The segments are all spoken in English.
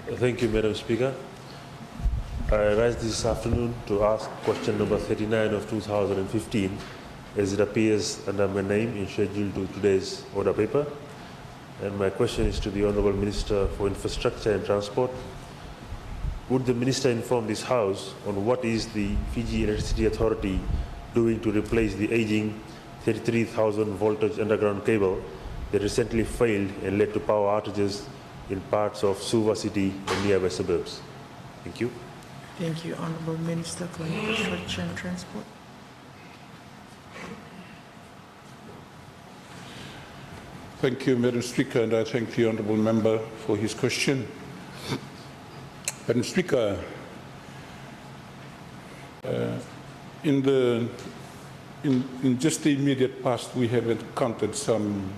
Thank you, Madam Speaker. I rise this afternoon to ask question number 39 of 2015, as it appears under my name in schedule to today's order paper. And my question is to the Honourable Minister for Infrastructure and Transport. Would the Minister inform this House on what is the Fiji Electricity Authority doing to replace the aging 33,000 voltage underground cable that recently failed and led to power outages in parts of Suva city and nearby suburbs? Thank you. Thank you, Honourable Minister for Infrastructure and Transport. Thank you, Madam Speaker, and I thank the Honourable Member for his question. Madam Speaker, in just the immediate past, we have encountered some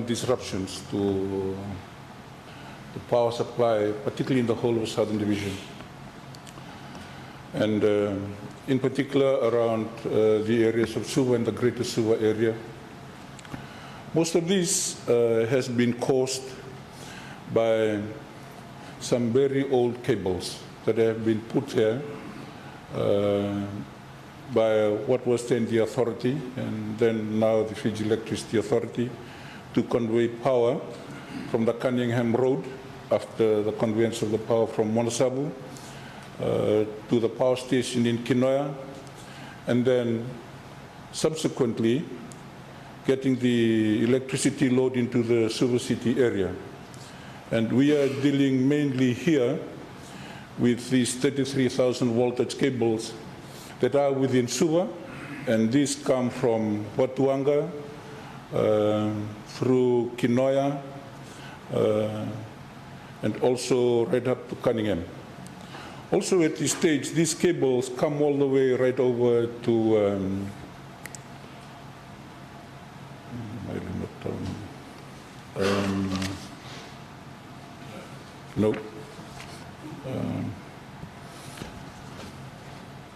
disruptions to the power supply, particularly in the whole of Southern Division, and in particular around the areas of Suva and the Greater Suva area. Most of this has been caused by some very old cables that have been put here by what was then the authority and then now the Fiji Electricity Authority to convey power from the Cunningham Road after the conveyance of the power from Monasabu to the power station in Kinoya, and then subsequently getting the electricity load into the Suva city area. And we are dealing mainly here with these 33,000 voltage cables that are within Suva, and these come from Watuanga through Kinoya and also right up to Cunningham. Also at this stage, these cables come all the way right over to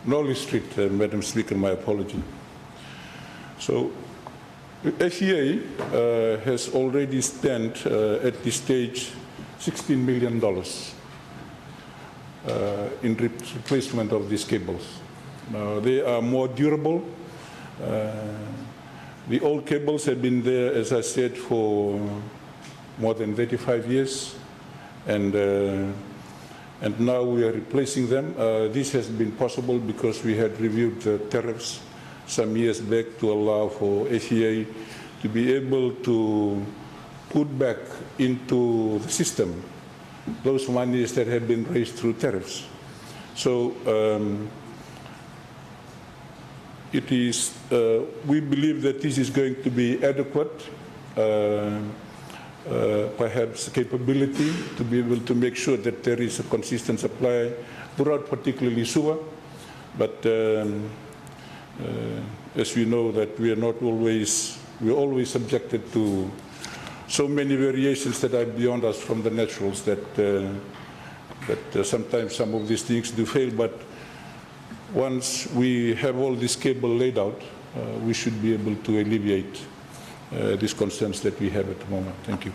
Knowley Street, Madam Speaker, my apology. So FEA has already spent at this stage $16 million in replacement of these cables. Now, they are more durable. The old cables have been there, as I said, for more than 35 years, and now we are replacing them. This has been possible because we had reviewed the tariffs some years back to allow for FEA to be able to put back into the system those monies that have been raised through tariffs. So it is, we believe that this is going to be adequate, perhaps capability to be able to make sure that there is a consistent supply throughout particularly Suva. But as we know that we are not always, we are always subjected to so many variations that are beyond us from the naturals that, sometimes some of these things do fail. But once we have all this cable laid out, we should be able to alleviate these concerns that we have at the moment. Thank you.